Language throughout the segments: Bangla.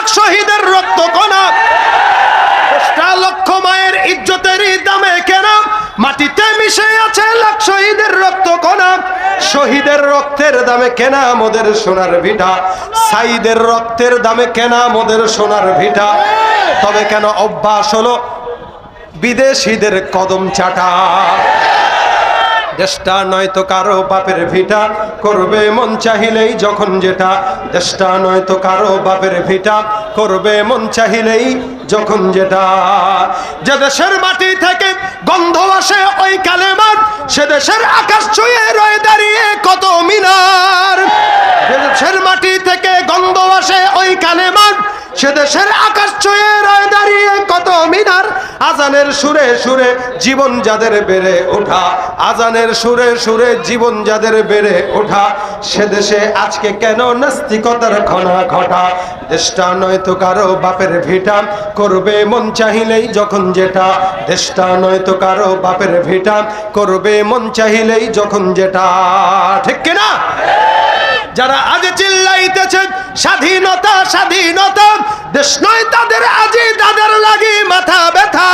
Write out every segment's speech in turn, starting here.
লাখ শহীদের রক্ত কণা, 10 লক্ষ মায়ের ইজ্জতেরই দামে কেনা, মাটিতে মিশে আছে লাখ শহীদের রক্ত কণা। শহীদের রক্তের দামে কেনা মোদের সোনার ভিটা, সাইদের রক্তের দামে কেনা মোদের সোনার ভিটা। তবে কেন অভ্যাস হলো বিদেশিদের কদম চাটা? দেশটা নয়তো কারো বাপের ভিটা, করবে মন চাহিলেই যখন যেটা। দেশটা নয়তো কারো বাপের ভিটা, করবে মন চাহিলেই যখন যেটা। যে দেশের মাটি থেকে গন্ধ আসে ওই কালেমার, সে দেশের আকাশ ছুঁয়ে রয়ে দাঁড়িয়ে কত মিনার। যে দেশের মাটি থেকে গন্ধ আসে ওই কালেমার, সে দেশের আকাশ ছুঁয়ে রয়ে দাঁড়িয়ে কত মিনার। আজানের সুরে সুরে জীবন যাদের বেড়ে ওঠা, আজানের সুরে সুরে জীবন যাদের বেড়ে ওঠা, সে দেশে আজকে কেন নাস্তিকতার ঘনা ঘটা? দেশটা নয়তো কারো বাপের ভিটা, করবে মন চাহিলেই যখন যেটা। দেশটা নয়তো কারো বাপের ভিটা, করবে মন চাহিলেই যখন যেটা। ঠিক কিনা? যারা আজ চিল্লাইতেছে স্বাধীনতা স্বাধীনতা, দেশ নয় তাদের আজই তাদের লাগি মাথা ব্যথা।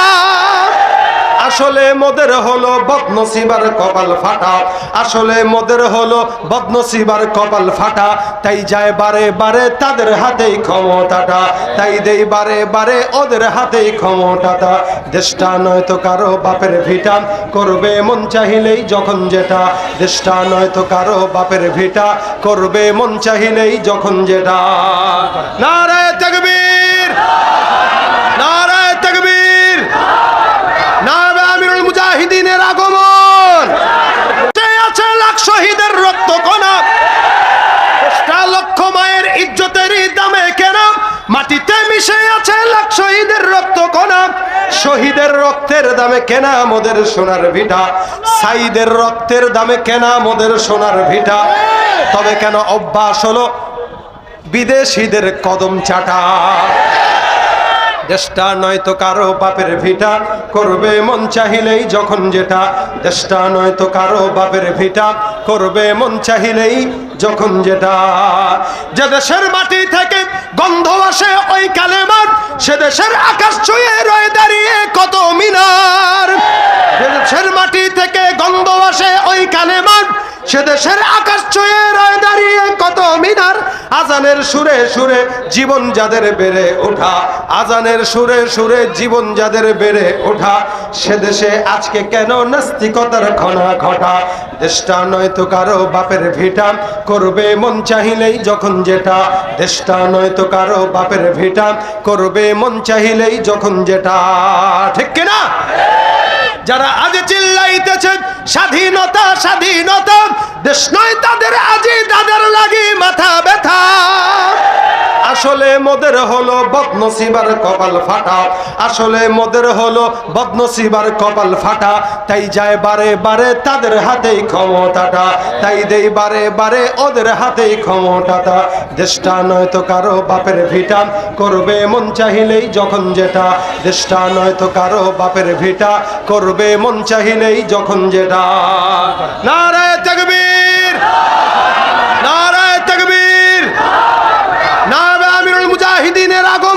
আসলে মোদের হলো বদনসিবার কপাল ফাটা, আসলে মোদের হলো বদনসিবার কপাল ফাটা। তাই যায় বারে বারে তাদের হাতেই ক্ষমতাটা, তাই দেই বারে বারে ওদের হাতেই ক্ষমতাটা। দেশটা নয়তো কারো বাপের ভিটা, করবে মন চাহিলেই যখন যেটা। দেশটা নয়তো কারো বাপের ভিটা, করবে মন চাহিলেই যখন যেটা। নারায়ে তাকবীর, নারায়ে তাকবীর, নারায়ে আমিরুল মুজাহিদিনের আগমন। আছে লাখ শহীদের রক্ত কণা, 10 লক্ষ মায়ের ইজ্জতেরই দামে কেনা, মাটিতে মিশে আছে লাখ শহীদের রক্ত কণা। শহীদের রক্তের দামে কেনা মোদের সোনার ভিটা, সাইদের রক্তের দামে কেনা মোদের সোনার ভিটা। তবে কেন অভ্যাস হলো বিদেশিদের কদম চাটা? দেশটা নয়তো কারো বাপের ভিটা, করবে মন চাহিলেই যখন যেটা। দেশটা নয়তো কারো বাপের ভিটা, করবে মন চাহিলেই যখন যেটা। যে দেশের মাটি থেকে গন্ধ আসে ওই কালেমার, সে দেশের আকাশ ছুঁয়ে রয়ে দাঁড়িয়ে কত মিনার। যে দেশের মাটি থেকে গন্ধ আসে ওই কালেমার, সে দেশের আকাশ ছুঁয়ে রয়ে দাঁড়িয়ে কত মিনার। আজানের সুরে সুরে জীবন যাদের বেড়ে ওঠা, আজানের সুরে সুরে জীবন যাদের বেড়ে ওঠা, সে দেশে আজকে কেন নাস্তিকতার ঘনা ঘটা? দেশটা নয়তো কারো বাপের ভিটা, করবে মন চাহিলেই যখন যেটা। দেশটা নয়তো কারো বাপের ভিটা, করবে মন চাহিলেই যখন যেটা। ঠিক কিনা? যারা আজ চিল্লাইতেছে স্বাধীনতা স্বাধীনতা, দেশ নয় তাদের আজই তাদের লাগি মাথা ব্যথা। আসলে মোদের হলো বদনসিবার কপাল ফাটা, আসলে মোদের হলো বদনসিবার কপাল ফাটা। তাই যায় বারে বারে তাদের হাতেই ক্ষমতাটা, তাই দেই বারে বারে ওদের হাতেই ক্ষমতাটা। দেশটা নয়তো কারো বাপের ভিটা, করবে মন চাহিলেই যখন যেটা। দেশটা নয়তো কারো বাপের ভিটা, করবে মন চাহিলেই যখন যেটা। নারায়ে তাকবীর, নারায়ে তাকবীর, নারায়ে আমিরুল মুজাহিদিনের আগমন।